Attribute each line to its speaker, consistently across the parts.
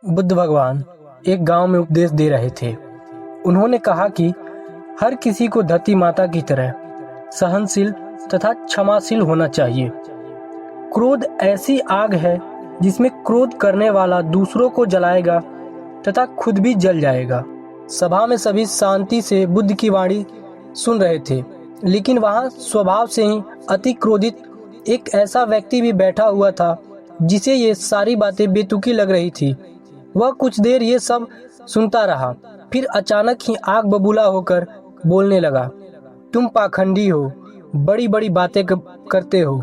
Speaker 1: बुद्ध भगवान एक गांव में उपदेश दे रहे थे। उन्होंने कहा कि हर किसी को धरती माता की तरह सहनशील तथा क्षमाशील होना चाहिए। क्रोध ऐसी आग है जिसमें क्रोध करने वाला दूसरों को जलाएगा तथा खुद भी जल जाएगा। सभा में सभी शांति से बुद्ध की वाणी सुन रहे थे, लेकिन वहां स्वभाव से ही अति क्रोधित एक ऐसा व्यक्ति भी बैठा हुआ था जिसे ये सारी बातें बेतुकी लग रही थी। वह कुछ देर ये सब सुनता रहा, फिर अचानक ही आग बबूला होकर बोलने लगा, तुम पाखंडी हो, बड़ी बड़ी बातें करते हो,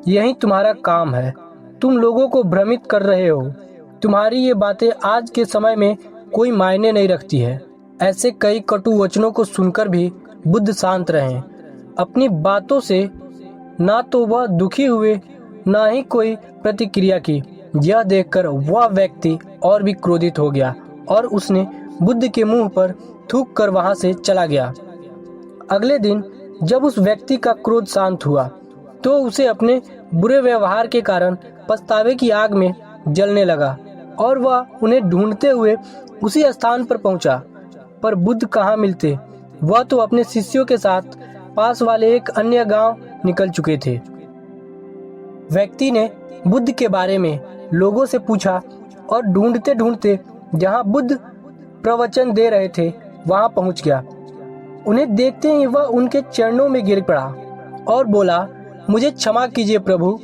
Speaker 1: यही तुम्हारा काम है, तुम लोगों को भ्रमित कर रहे हो, तुम्हारी ये बातें आज के समय में कोई मायने नहीं रखती है। ऐसे कई कटु वचनों को सुनकर भी बुद्ध शांत रहे। अपनी बातों से ना तो वह दुखी हुए ना ही कोई प्रतिक्रिया की। यह देखकर वह व्यक्ति और भी क्रोधित हो गया और उसने बुद्ध के मुंह पर थूक कर वहां से चला गया। अगले दिन जब उस व्यक्ति का क्रोध शांत हुआ तो उसे अपने बुरे व्यवहार के कारण पछतावे की आग में जलने लगा और वह उन्हें ढूंढते हुए उसी स्थान पर पहुंचा। पर बुद्ध कहाँ मिलते, वह तो अपने शिष्यों के साथ पास वाले एक अन्य गांव निकल चुके थे। व्यक्ति ने बुद्ध के बारे में लोगों से पूछा और ढूंढते ढूंढते जहां बुद्ध प्रवचन दे रहे थे वहां पहुंच गया। उन्हें देखते ही वह उनके चरणों में गिर पड़ा और बोला, मुझे क्षमा कीजिए प्रभु।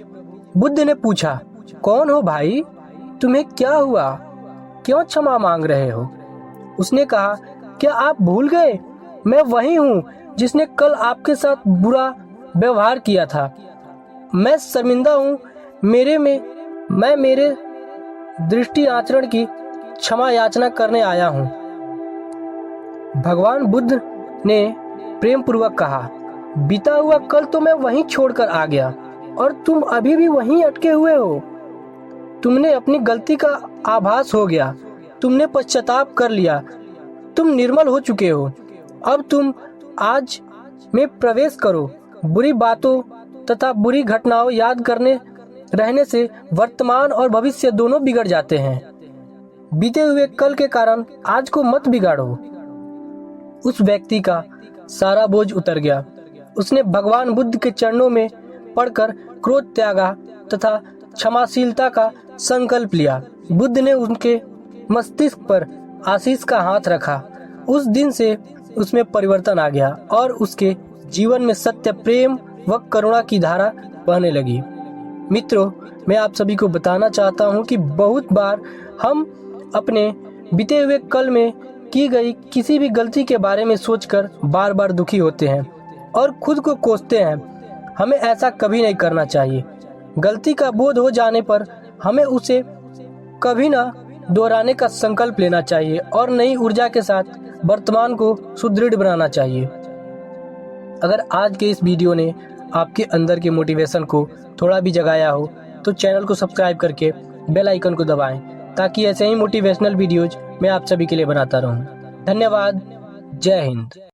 Speaker 1: बुद्ध ने पूछा, कौन हो भाई, तुम्हें क्या हुआ, क्यों क्षमा मांग रहे हो? उसने कहा, क्या आप भूल गए, मैं वही हूँ जिसने कल आपके साथ बुरा व्यवहार किया था। मैं शर्मिंदा हूँ, मैं मेरे दृष्टि आचरण की क्षमा याचना करने आया हूँ। भगवान बुद्ध ने प्रेम पूर्वक कहा, बीता हुआ कल तो मैं वहीं छोड़कर आ गया और तुम अभी भी वहीं अटके हुए हो। तुमने अपनी गलती का आभास हो गया, तुमने पश्चाताप कर लिया, तुम निर्मल हो चुके हो। अब तुम आज में प्रवेश करो। बुरी बातों तथा बुरी घटनाओं याद करने रहने से वर्तमान और भविष्य दोनों बिगड़ जाते हैं। बीते हुए कल के कारण आज को मत बिगाड़ो। उस व्यक्ति का सारा बोझ उतर गया। उसने भगवान बुद्ध के चरणों में पड़कर क्रोध त्यागा तथा क्षमाशीलता का संकल्प लिया। बुद्ध ने उनके मस्तिष्क पर आशीष का हाथ रखा। उस दिन से उसमें परिवर्तन आ गया और उसके जीवन में सत्य, प्रेम व करुणा की धारा बहने लगी। मित्रों, मैं आप सभी को बताना चाहता हूं कि बहुत बार हम अपने बीते हुए कल में की गई किसी भी गलती के बारे में सोचकर बार बार दुखी होते हैं और खुद को कोसते हैं। हमें ऐसा कभी नहीं करना चाहिए। गलती का बोध हो जाने पर हमें उसे कभी ना दोहराने का संकल्प लेना चाहिए और नई ऊर्जा के साथ वर्तमान को सुदृढ़ बनाना चाहिए। अगर आज के इस वीडियो ने आपके अंदर के मोटिवेशन को थोड़ा भी जगाया हो तो चैनल को सब्सक्राइब करके बेल आइकन को दबाएं ताकि ऐसे ही मोटिवेशनल वीडियोज मैं आप सभी के लिए बनाता रहूं। धन्यवाद। जय हिंद।